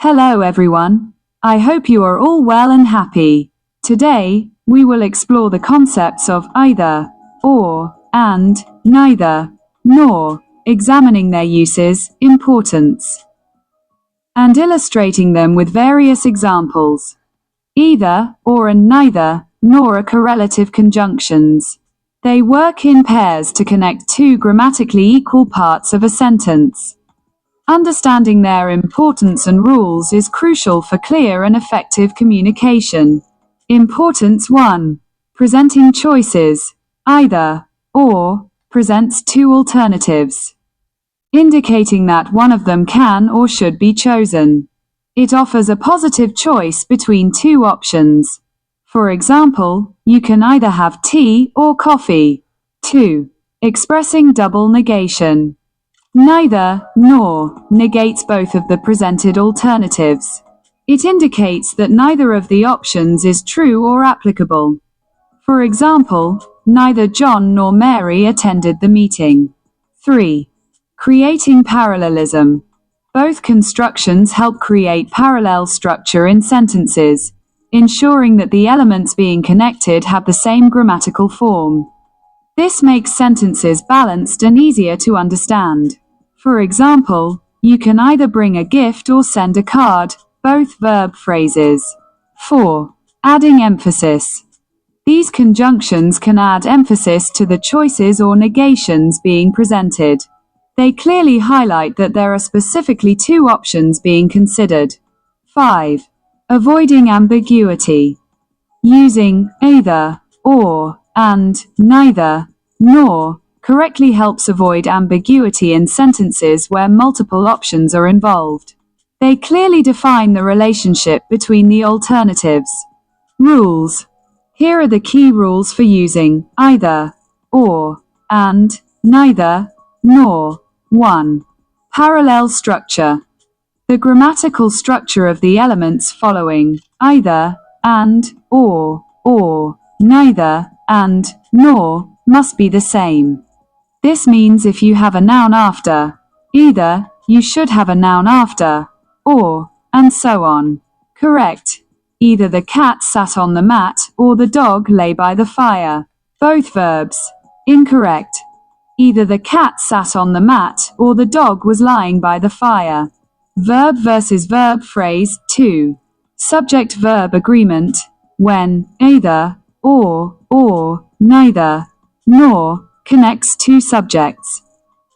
Hello everyone. I hope you are all well and happy. Today, we will explore the concepts of either, or, and, neither, nor, examining their uses, importance, and illustrating them with various examples. Either, or and neither, nor are correlative conjunctions. They work in pairs to connect two grammatically equal parts of a sentence. Understanding their importance and rules is crucial for clear and effective communication. Importance 1. Presenting choices, either, or, presents two alternatives, indicating that one of them can or should be chosen. It offers a positive choice between two options. For example, you can either have tea or coffee. 2. Expressing double negation. Neither, nor, negates both of the presented alternatives. It indicates that neither of the options is true or applicable. For example, neither John nor Mary attended the meeting. 3. Creating parallelism. Both constructions help create parallel structure in sentences, ensuring that the elements being connected have the same grammatical form. This makes sentences balanced and easier to understand. For example, you can either bring a gift or send a card, both verb phrases. 4. Adding emphasis. These conjunctions can add emphasis to the choices or negations being presented. They clearly highlight that there are specifically two options being considered. 5. Avoiding ambiguity. Using either, or, and, neither, nor, correctly helps avoid ambiguity in sentences where multiple options are involved. They clearly define the relationship between the alternatives. Rules. Here are the key rules for using either, or, and, neither, nor. 1. Parallel structure. The grammatical structure of the elements following either, and, or, neither, and, nor, must be the same. This means if you have a noun after either, you should have a noun after or, and so on. Correct. Either the cat sat on the mat or the dog lay by the fire. Both verbs. Incorrect. Either the cat sat on the mat or the dog was lying by the fire. Verb versus verb phrase 2. Subject-verb agreement. When either, or, neither, nor, connects two subjects.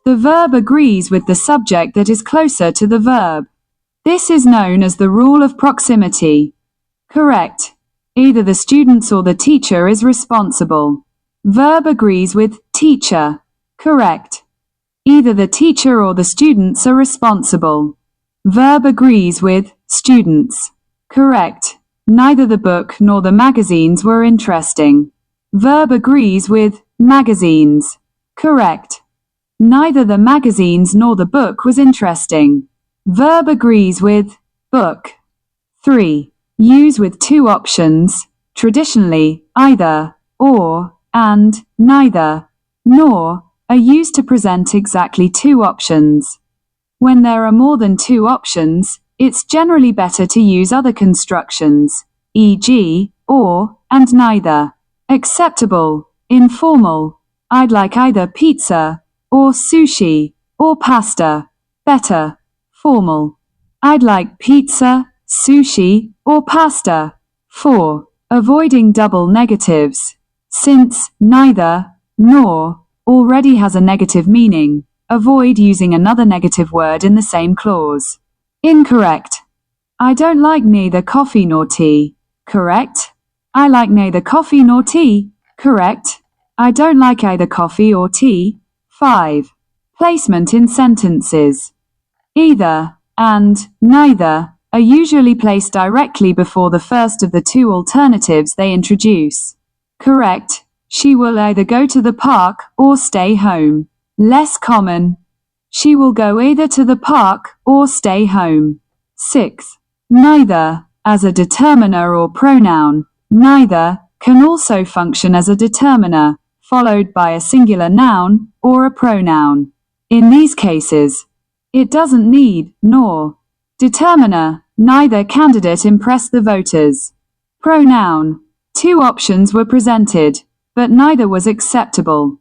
The verb agrees with the subject that is closer to the verb. This is known as the rule of proximity. Correct. Either the student or the teacher is responsible. Verb agrees with teacher. Correct. Either the teacher or the students are responsible. Verb agrees with students. Correct. Neither the book nor the magazines were interesting. Verb agrees with magazines. Correct. Neither the magazines nor the book was interesting. Verb agrees with book. 3. Use with two options, traditionally, either, or, and, neither, nor, are used to present exactly two options. When there are more than two options, it's generally better to use other constructions, e.g., or, and neither. Acceptable, informal. I'd like either pizza, or sushi, or pasta. Better, formal. I'd like pizza, sushi, or pasta. 4. Avoiding double negatives. Since neither, nor, already has a negative meaning, avoid using another negative word in the same clause. Incorrect. I don't like neither coffee nor tea. Correct. I like neither coffee nor tea. Correct. I don't like either coffee or tea. 5. Placement in sentences. Either, and, neither, are usually placed directly before the first of the two alternatives they introduce. Correct. She will either go to the park or stay home. Less common. She will go either to the park or stay home. 6. Neither, as a determiner or pronoun. Neither can also function as a determiner, followed by a singular noun or a pronoun. In these cases, it doesn't need nor. Determiner Neither candidate impressed the voters. Pronoun. Two options were presented, but neither was acceptable.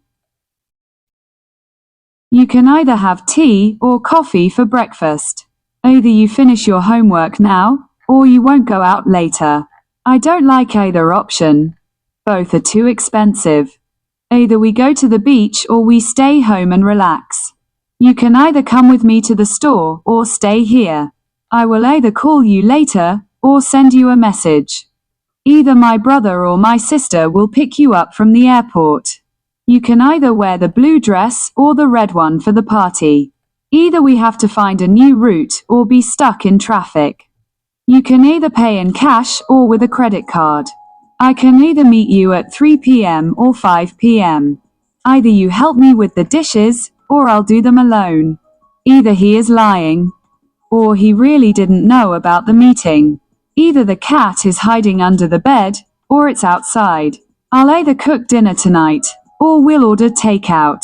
You can either have tea or coffee for breakfast. Either you finish your homework now, or you won't go out later. I don't like either option. Both are too expensive. Either we go to the beach or we stay home and relax. You can either come with me to the store or stay here. I will either call you later or send you a message. Either my brother or my sister will pick you up from the airport. You can either wear the blue dress or the red one for the party. Either we have to find a new route or be stuck in traffic. You can either pay in cash or with a credit card. I can either meet you at 3 p.m. or 5 p.m. Either you help me with the dishes, or I'll do them alone. Either he is lying, or he really didn't know about the meeting. Either the cat is hiding under the bed, or it's outside. I'll either cook dinner tonight, or we'll order takeout.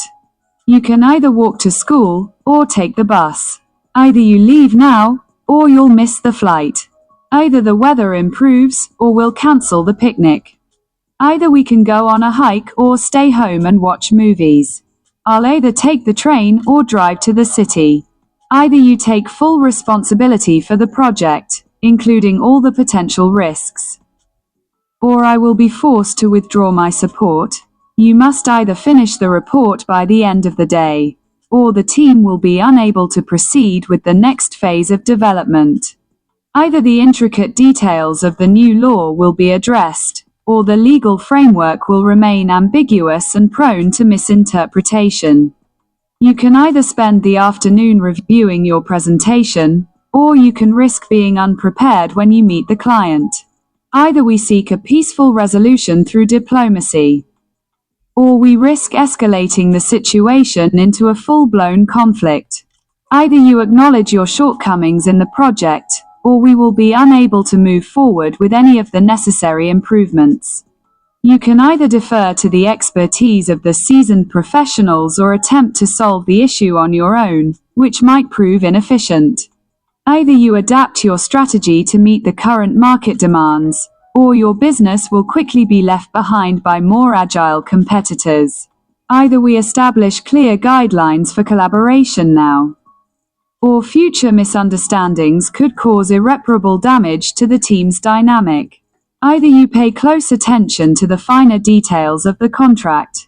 You can either walk to school, or take the bus. Either you leave now, or you'll miss the flight. Either the weather improves, or we'll cancel the picnic. Either we can go on a hike or stay home and watch movies. I'll either take the train or drive to the city. Either you take full responsibility for the project, including all the potential risks, or I will be forced to withdraw my support. You must either finish the report by the end of the day, or the team will be unable to proceed with the next phase of development. Either the intricate details of the new law will be addressed, or the legal framework will remain ambiguous and prone to misinterpretation. You can either spend the afternoon reviewing your presentation, or you can risk being unprepared when you meet the client. Either we seek a peaceful resolution through diplomacy, or we risk escalating the situation into a full-blown conflict. Either you acknowledge your shortcomings in the project, or we will be unable to move forward with any of the necessary improvements. You can either defer to the expertise of the seasoned professionals or attempt to solve the issue on your own, which might prove inefficient. Either you adapt your strategy to meet the current market demands, or your business will quickly be left behind by more agile competitors. Either we establish clear guidelines for collaboration now, or future misunderstandings could cause irreparable damage to the team's dynamic. Either you pay close attention to the finer details of the contract,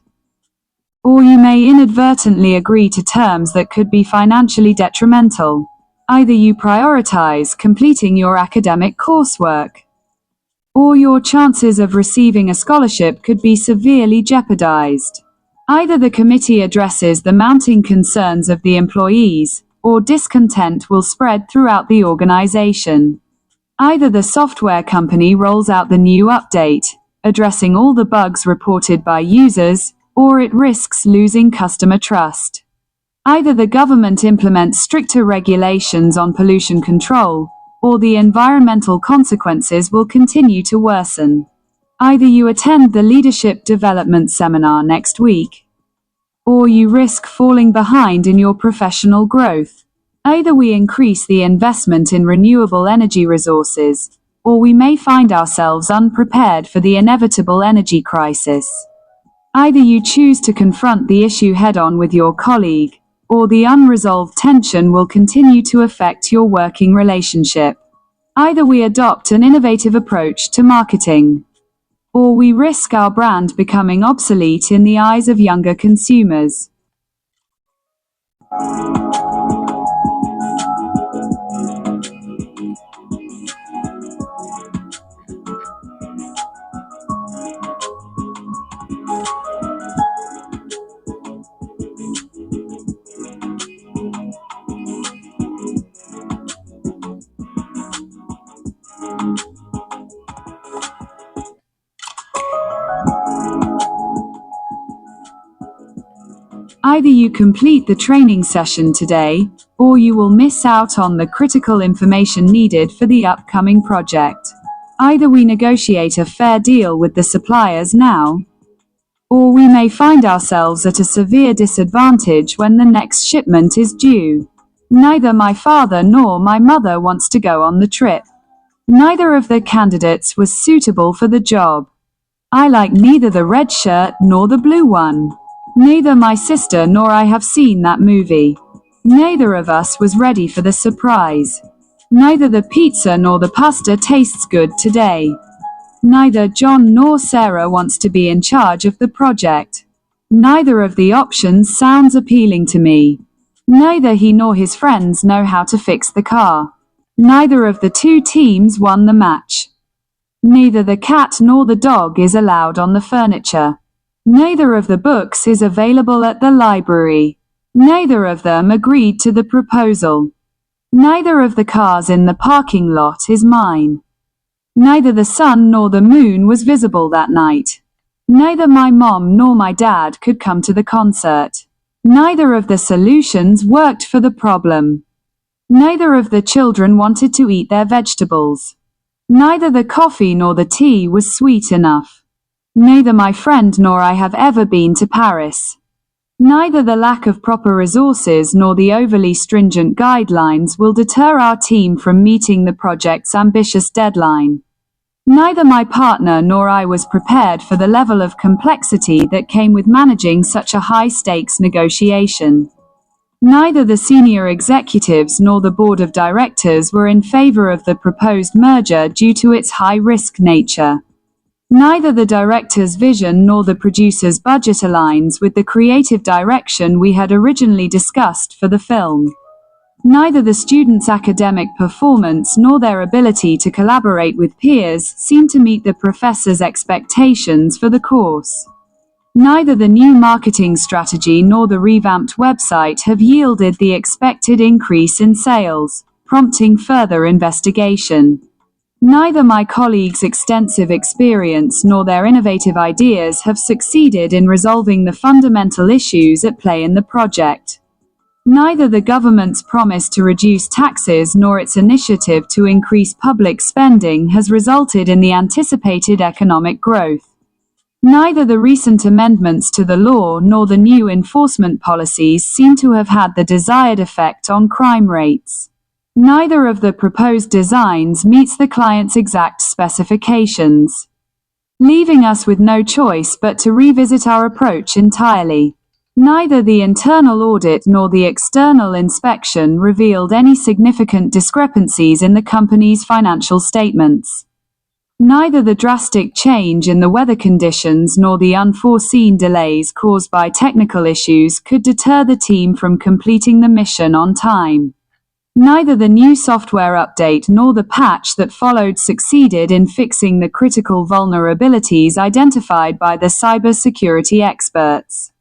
or you may inadvertently agree to terms that could be financially detrimental. Either you prioritize completing your academic coursework, or your chances of receiving a scholarship could be severely jeopardized. Either the committee addresses the mounting concerns of the employees, or discontent will spread throughout the organization. Either the software company rolls out the new update, addressing all the bugs reported by users, or it risks losing customer trust. Either the government implements stricter regulations on pollution control, or the environmental consequences will continue to worsen. Either you attend the leadership development seminar next week, or you risk falling behind in your professional growth. Either we increase the investment in renewable energy resources, or we may find ourselves unprepared for the inevitable energy crisis. Either you choose to confront the issue head-on with your colleague, or the unresolved tension will continue to affect your working relationship. Either we adopt an innovative approach to marketing, or we risk our brand becoming obsolete in the eyes of younger consumers. Either you complete the training session today, or you will miss out on the critical information needed for the upcoming project. Either we negotiate a fair deal with the suppliers now, or we may find ourselves at a severe disadvantage when the next shipment is due. Neither my father nor my mother wants to go on the trip. Neither of the candidates was suitable for the job. I like neither the red shirt nor the blue one. Neither my sister nor I have seen that movie. Neither of us was ready for the surprise. Neither the pizza nor the pasta tastes good today. Neither John nor Sarah wants to be in charge of the project. Neither of the options sounds appealing to me. Neither he nor his friends know how to fix the car. Neither of the two teams won the match. Neither the cat nor the dog is allowed on the furniture. Neither of the books is available at the library. Neither of them agreed to the proposal. Neither of the cars in the parking lot is mine. Neither the sun nor the moon was visible that night. Neither my mom nor my dad could come to the concert. Neither of the solutions worked for the problem. Neither of the children wanted to eat their vegetables. Neither the coffee nor the tea was sweet enough. Neither my friend nor I have ever been to Paris. Neither the lack of proper resources nor the overly stringent guidelines will deter our team from meeting the project's ambitious deadline. Neither my partner nor I was prepared for the level of complexity that came with managing such a high-stakes negotiation. Neither the senior executives nor the board of directors were in favor of the proposed merger due to its high-risk nature. Neither the director's vision nor the producer's budget aligns with the creative direction we had originally discussed for the film. Neither the students' academic performance nor their ability to collaborate with peers seem to meet the professor's expectations for the course. Neither the new marketing strategy nor the revamped website have yielded the expected increase in sales, prompting further investigation. Neither my colleagues' extensive experience nor their innovative ideas have succeeded in resolving the fundamental issues at play in the project. Neither the government's promise to reduce taxes nor its initiative to increase public spending has resulted in the anticipated economic growth. Neither the recent amendments to the law nor the new enforcement policies seem to have had the desired effect on crime rates. Neither of the proposed designs meets the client's exact specifications, leaving us with no choice but to revisit our approach entirely. Neither the internal audit nor the external inspection revealed any significant discrepancies in the company's financial statements. Neither the drastic change in the weather conditions nor the unforeseen delays caused by technical issues could deter the team from completing the mission on time. Neither the new software update nor the patch that followed succeeded in fixing the critical vulnerabilities identified by the cybersecurity experts.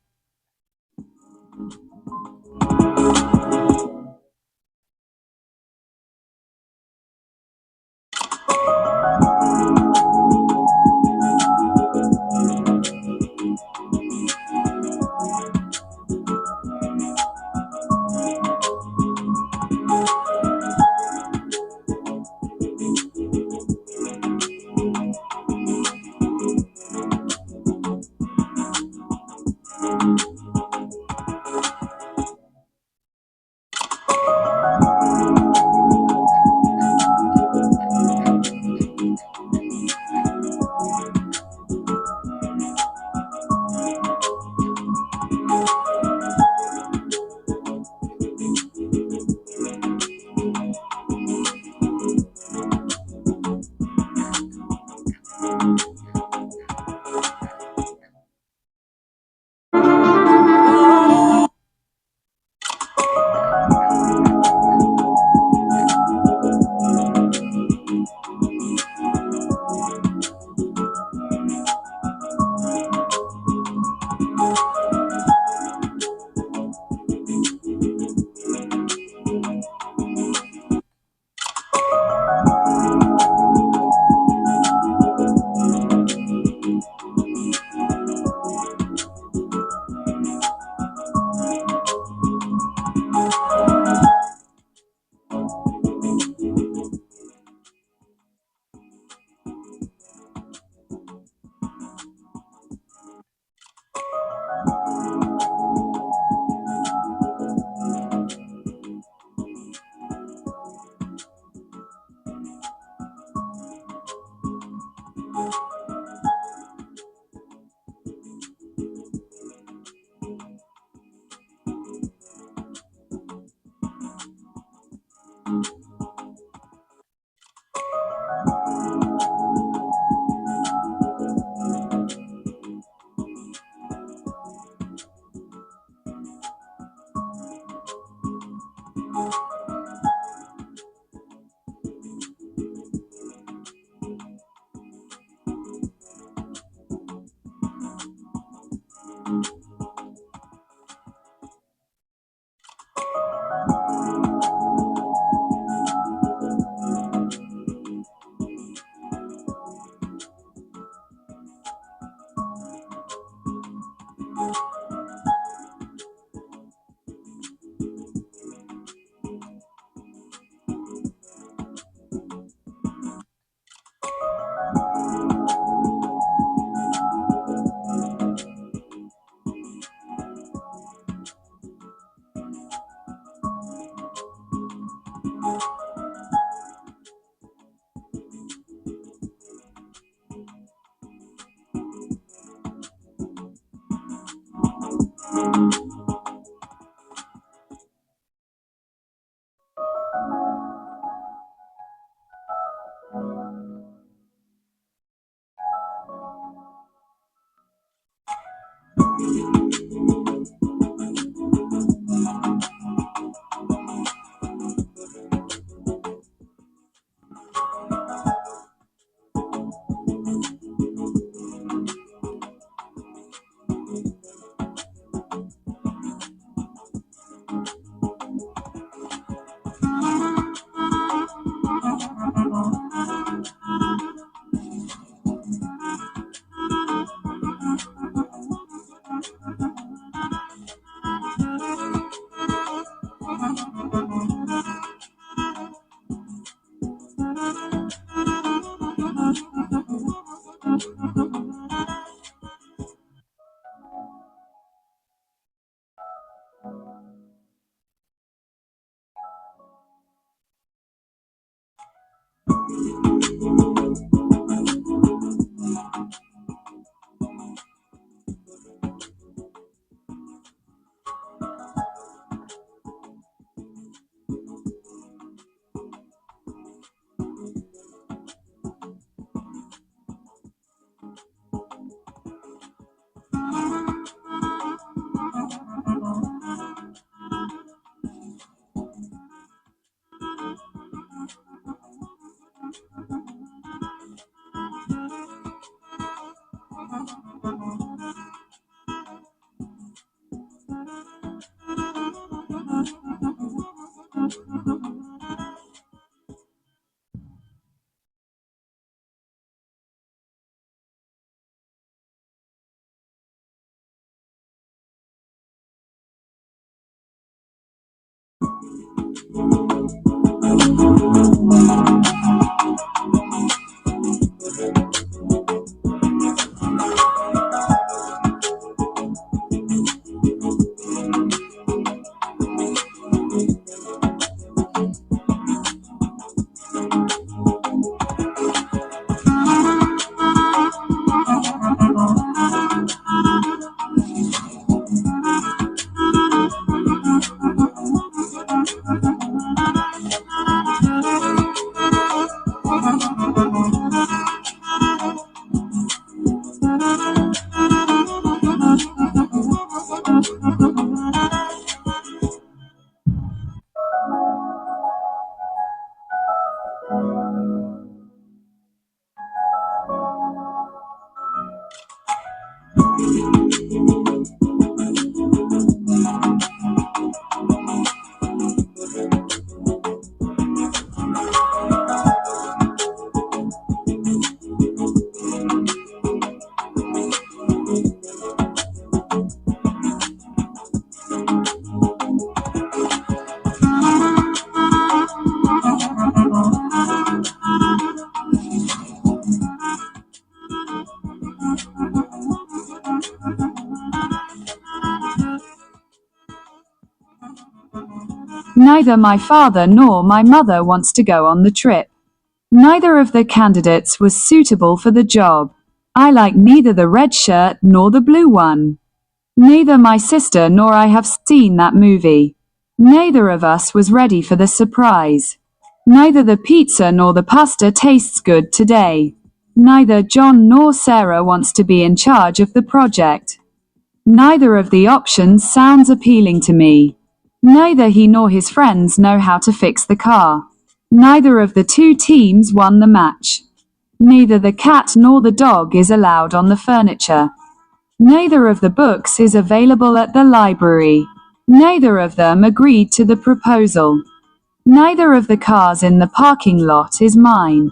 Neither my father nor my mother wants to go on the trip. Neither of the candidates was suitable for the job. I like neither the red shirt nor the blue one. Neither my sister nor I have seen that movie. Neither of us was ready for the surprise. Neither the pizza nor the pasta tastes good today. Neither John nor Sarah wants to be in charge of the project. Neither of the options sounds appealing to me. Neither he nor his friends know how to fix the car. Neither of the two teams won the match. Neither the cat nor the dog is allowed on the furniture. Neither of the books is available at the library. Neither of them agreed to the proposal. Neither of the cars in the parking lot is mine.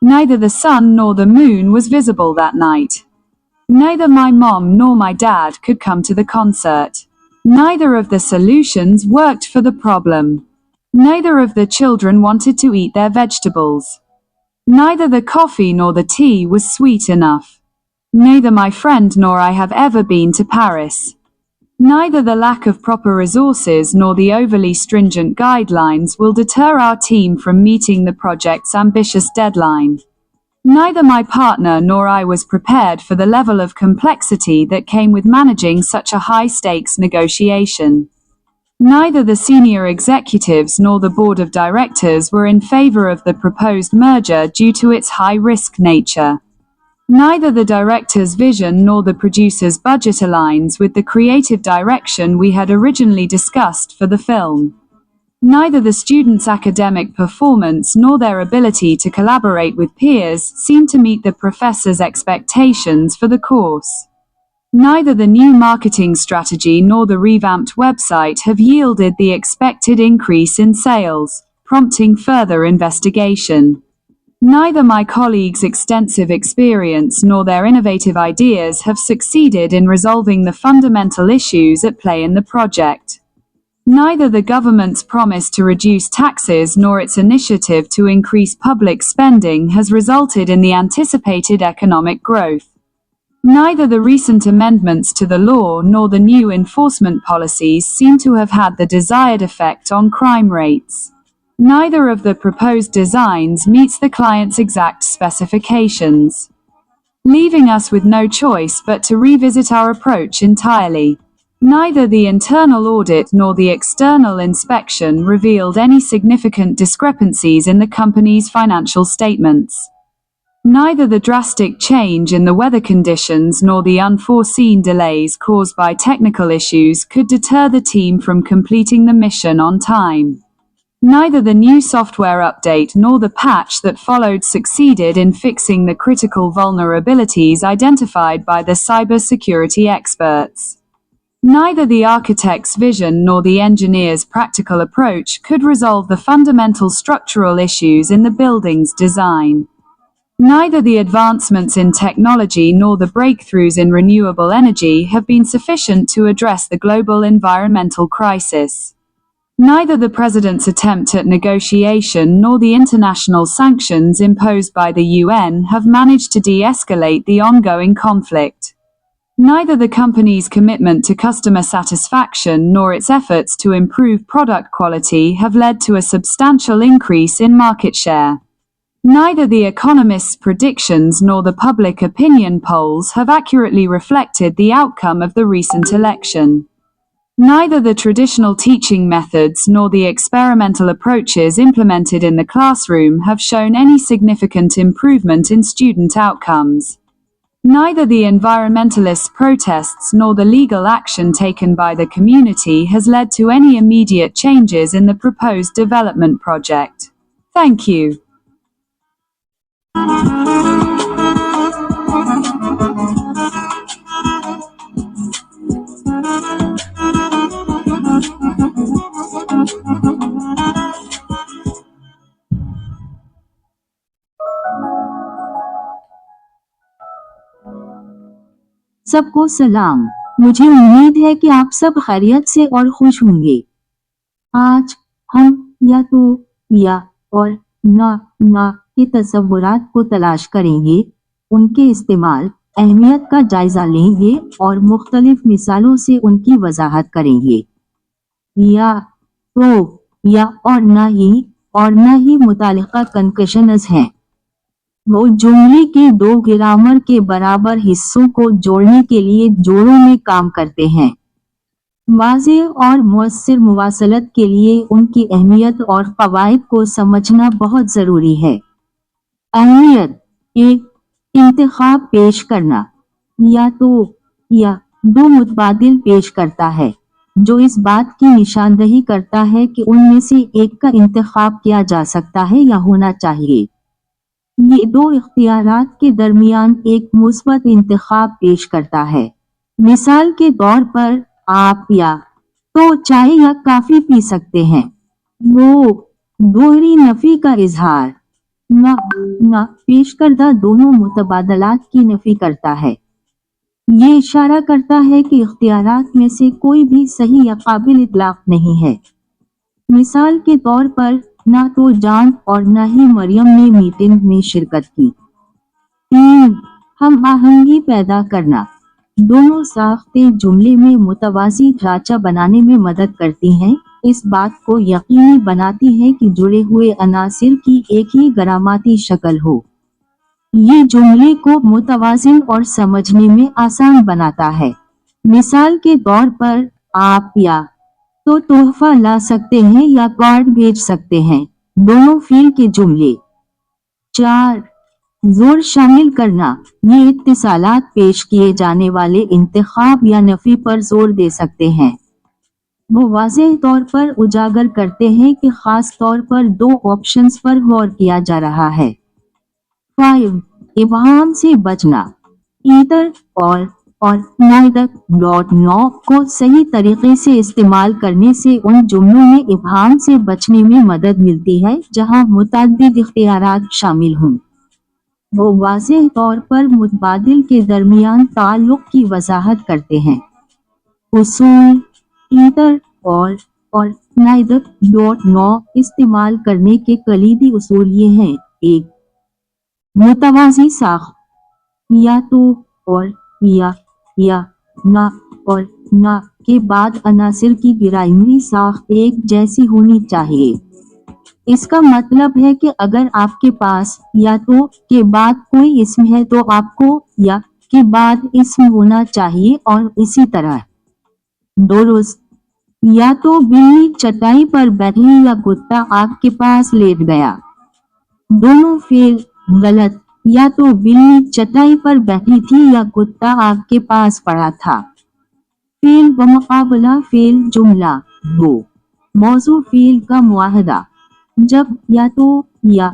Neither the sun nor the moon was visible that night. Neither my mom nor my dad could come to the concert. Neither of the solutions worked for the problem. Neither of the children wanted to eat their vegetables. Neither the coffee nor the tea was sweet enough. Neither my friend nor I have ever been to Paris. Neither the lack of proper resources nor the overly stringent guidelines will deter our team from meeting the project's ambitious deadline. Neither my partner nor I was prepared for the level of complexity that came with managing such a high-stakes negotiation. Neither the senior executives nor the board of directors were in favor of the proposed merger due to its high-risk nature. Neither the director's vision nor the producer's budget aligns with the creative direction we had originally discussed for the film. Neither the students' academic performance nor their ability to collaborate with peers seem to meet the professor's expectations for the course. Neither the new marketing strategy nor the revamped website have yielded the expected increase in sales, prompting further investigation. Neither my colleagues' extensive experience nor their innovative ideas have succeeded in resolving the fundamental issues at play in the project. Neither the government's promise to reduce taxes nor its initiative to increase public spending has resulted in the anticipated economic growth. Neither the recent amendments to the law nor the new enforcement policies seem to have had the desired effect on crime rates. Neither of the proposed designs meets the client's exact specifications, leaving us with no choice but to revisit our approach entirely. Neither the internal audit nor the external inspection revealed any significant discrepancies in the company's financial statements. Neither the drastic change in the weather conditions nor the unforeseen delays caused by technical issues could deter the team from completing the mission on time. Neither the new software update nor the patch that followed succeeded in fixing the critical vulnerabilities identified by the cybersecurity experts. Neither the architect's vision nor the engineer's practical approach could resolve the fundamental structural issues in the building's design. Neither the advancements in technology nor the breakthroughs in renewable energy have been sufficient to address the global environmental crisis. Neither the President's attempt at negotiation nor the international sanctions imposed by the UN have managed to de-escalate the ongoing conflict. Neither the company's commitment to customer satisfaction nor its efforts to improve product quality have led to a substantial increase in market share. Neither the economists' predictions nor the public opinion polls have accurately reflected the outcome of the recent election. Neither the traditional teaching methods nor the experimental approaches implemented in the classroom have shown any significant improvement in student outcomes. Neither the environmentalist protests nor the legal action taken by the community has led to any immediate changes in the proposed development project. Thank you. सबको सलाम। मुझे उम्मीद है कि आप सब खैरियत से और खुश होंगे। आज हम या तो, या और ना के तस्वुरात को तलाश करेंगे, उनके इस्तेमाल, अहमियत का जायजा लेंगे और मुख्तलिफ मिसालों से उनकी वजाहत करेंगे। या तो, या और ना ही मुतालिका कंकशनस हैं। वो जुमले के दो ग्रामर के बराबर हिस्सों को जोड़ने के लिए जोड़ों में काम करते हैं। वाज़ेह और मुअस्सिर मुवासलत के लिए उनकी अहमियत और क़वाइद को समझना बहुत ज़रूरी है। अहमियत: एक, इंतखाब पेश करना, या तो, या दो मुतबादिल पेश करता है, जो इस बात की निशानदही करता है कि उनमें से एक का इंतखाब किया जा सकता है या होना चाहिए। ये दो इख्तियारात के दरमियान एक मुस्बत इंतखाब पेश करता है। मिसाल के तौर पर, आप या तो चाय या काफी पी सकते हैं। वो दोहरी नफी का इजहार, ना पेश करदा दोनों मुतबादलात की नफी करता है। ये इशारा करता है कि इख्तियारात में से कोई भी सही या काबिल इतलाक नहीं है। मिसाल के तौर पर, ना तो जान और ना ही मरियम ने मीटिंग में शिरकत की। 3. हम आहंगी पैदा करना। दोनों साख्तें जुमले में मुतवाज़ी ढांचा बनाने में मदद करती हैं, इस बात को यकीनी बनाती हैं कि जुड़े हुए अनासिर की एक ही ग्रामाती शक्ल हो। ये जुमले को मुतवाज़िन और समझने में आसान बनाता है। मिसाल के तौर पर, आप या तो तोहफा ला सकते हैं या कार्ड भेज सकते हैं, दोनों फ़ील के जुमले। 4. जोर शामिल करना। ये इत्तिसालात पेश किए जाने वाले इंतखाब या नफी पर जोर दे सकते हैं। वो वाज़ेह तौर पर उजागर करते हैं कि खास तौर पर दो ऑप्शंस पर गौर किया जा रहा है। 5. इबहाम से बचना। ईदर और नाइदर को सही तरीके से इस्तेमाल करने से उन जुमलों में इबहाम से बचने में मदद मिलती है जहां मुतअद्दिद इख्तियारात शामिल हों। वो वाज़ेह तौर पर मुतबादिल के दरमियान ताल्लुक की वजाहत करते हैं। उसूल: ईदर और नाइदर इस्तेमाल करने के कलीदी उसूल ये हैं। 1. मुतवाज़ी साख, या तो और या ना और ना के बाद अनासिर की गिराइमी साख एक जैसी होनी चाहिए। اس کا مطلب ہے کہ اگر آپ کے پاس یا تو کے بعد کوئی اسم ہے تو آپ کو یا کے بعد اسم ہونا چاہیے اور اسی طرح. درست. یا تو بلی چٹائی پر بیٹھی یا کتا آپ کے پاس لیٹ گیا. دونوں فعل غلط. یا تو بلی چٹائی پر بیٹھی تھی یا کتا آپ کے پاس پڑا تھا. فعل بمقابلہ فعل جملہ. دو. موضوع فعل کا معاہدہ. جب یا تو یا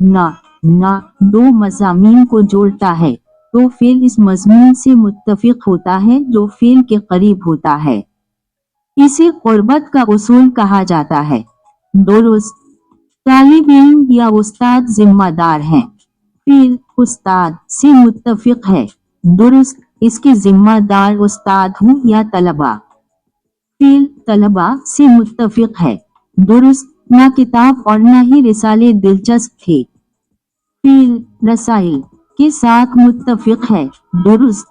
نہ دو مضامین کو جوڑتا ہے تو فعل اس مضمون سے متفق ہوتا ہے جو فعل کے قریب ہوتا ہے. اسے قربت کا اصول کہا جاتا ہے. درست. طالب علم یا استاد ذمہ دار ہیں. فعل استاد سے متفق ہے. درست. اس کے ذمہ دار استاد ہوں یا طلبہ. فعل طلبہ سے متفق ہے. درست. نہ کتاب اور نہ ہی رسالے دلچسپ تھے. فعل رسائل کے ساتھ متفق ہے. درست.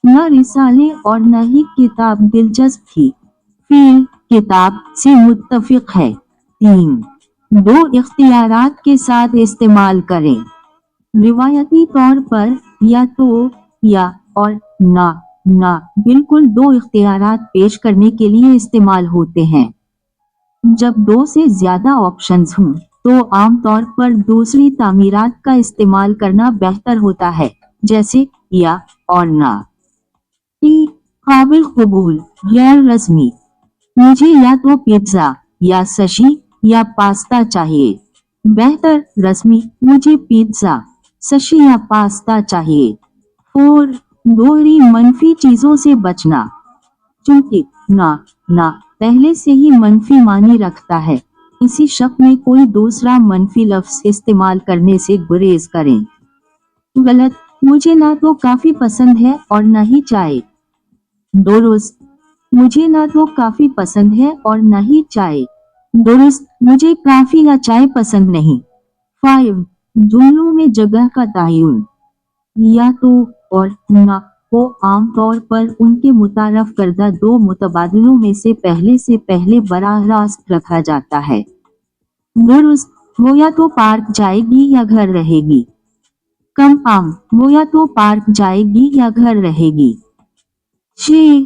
نہ رسالے اور نہ ہی کتاب دلچسپ تھی. فعل کتاب سے متفق ہے. 3. دو اختیارات کے ساتھ استعمال کریں. روایتی طور پر یا تو یا اور نہ بالکل دو اختیارات پیش کرنے کے لیے استعمال ہوتے ہیں. جب دو سے زیادہ آپشنز ہوں تو عام طور پر دوسری تعمیرات کا استعمال کرنا بہتر ہوتا ہے جیسے یا اور نہ. قابل قبول غیر رسمی. مجھے یا تو پیزا یا سشی یا پاستا چاہیے. بہتر رسمی. مجھے پیزا سشی یا پاستا چاہیے. 4. دوہری منفی چیزوں سے بچنا. چونکہ نہ پہلے سے ہی منفی معنی رکھتا ہے اسی شک میں کوئی دوسرا منفی لفظ استعمال کرنے سے گریز کریں. غلط. مجھے نہ تو کافی پسند ہے اور نہ ہی چائے. درست. مجھے نہ تو کافی پسند ہے اور نہ ہی چائے. درست. مجھے کافی یا چائے پسند نہیں. 5. جملوں میں جگہ کا تعین. یا تو اور نہ کو عام طور پر ان کے متعارف کردہ دو متبادلوں میں سے پہلے براہ راست رکھا جاتا ہے. درست. وہ یا تو پارک جائے گی یا گھر رہے گی. کم عام. وہ یا تو پارک جائے گی یا گھر رہے گی. 6.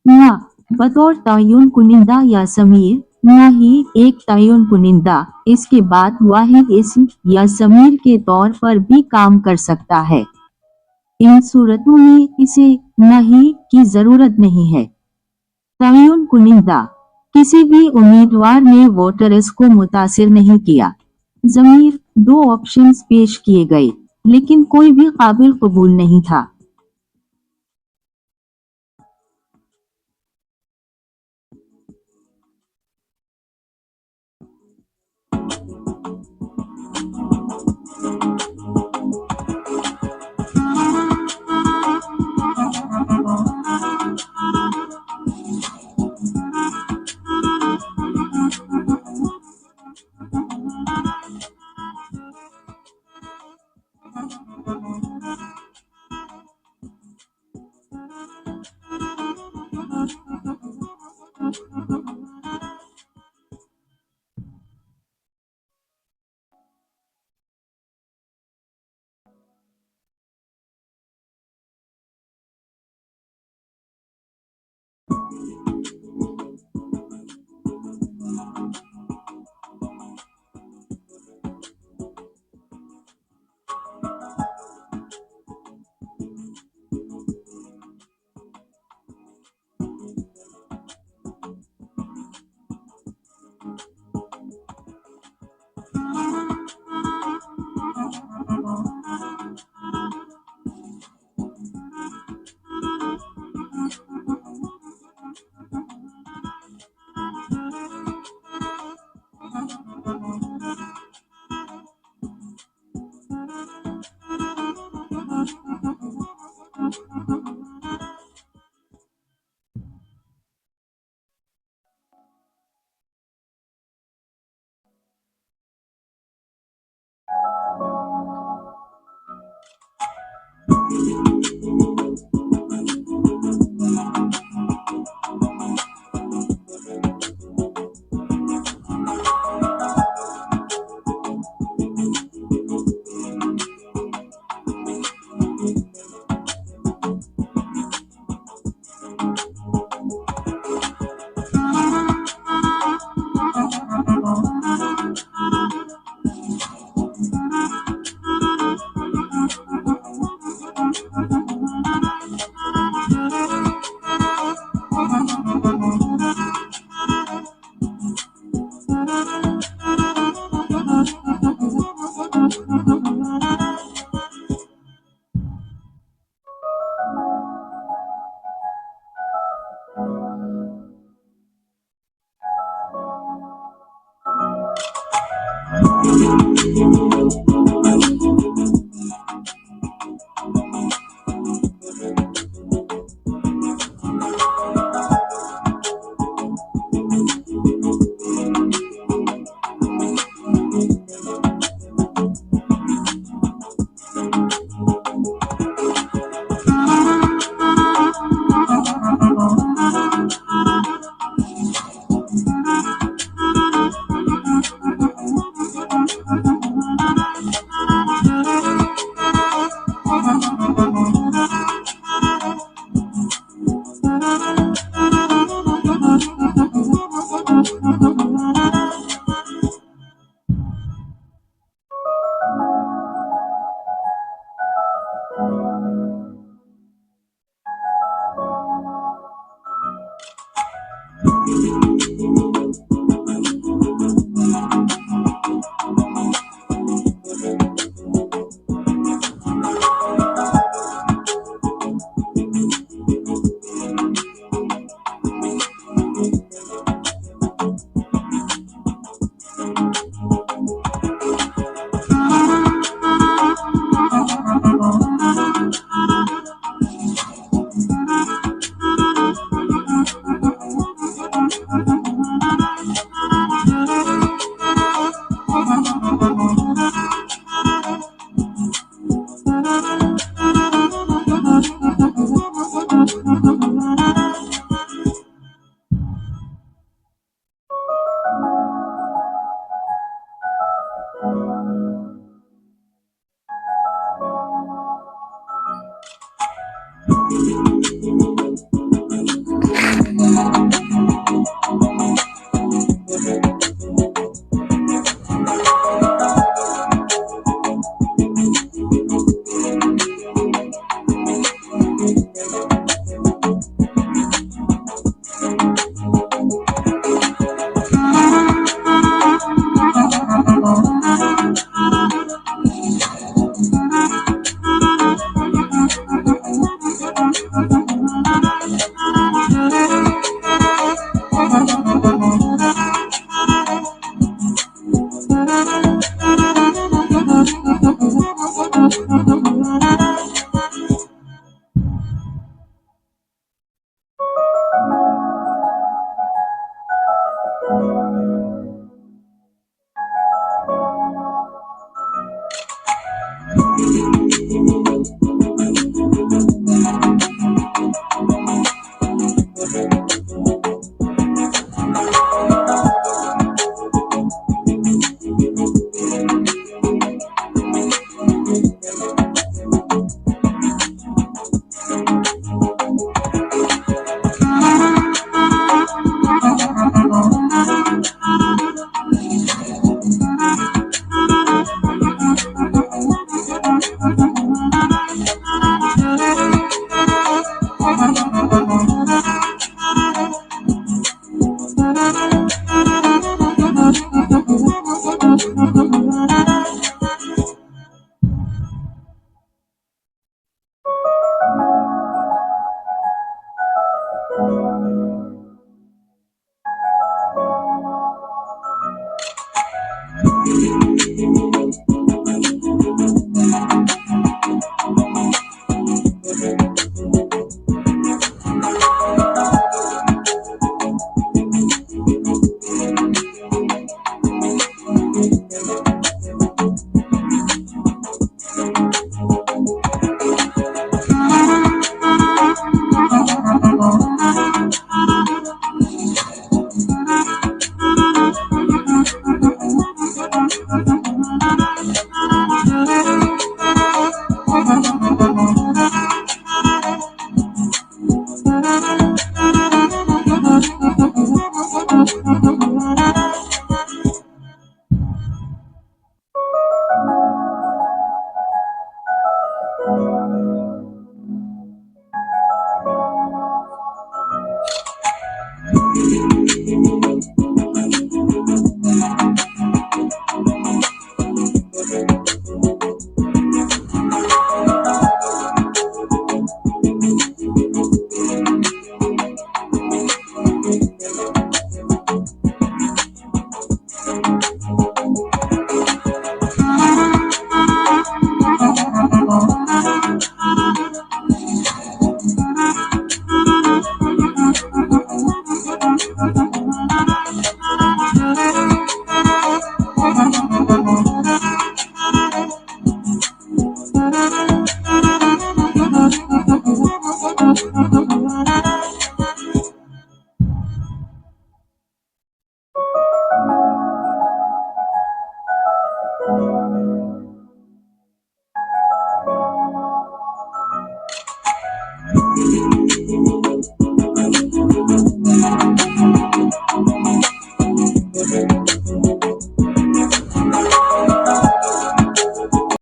نہ بطور تعین کنندہ یا ضمیر. نہ ہی ایک تعین کنندہ اس کے بعد واحد اسم یا ضمیر کے طور پر بھی کام کر سکتا ہے. ان صورتوں میں اسے نہ ہی کی ضرورت نہیں ہے. تعین کنندہ. کسی بھی امیدوار نے ووٹرز کو متاثر نہیں کیا. ضمیر. دو آپشنز پیش کیے گئے لیکن کوئی بھی قابل قبول نہیں تھا.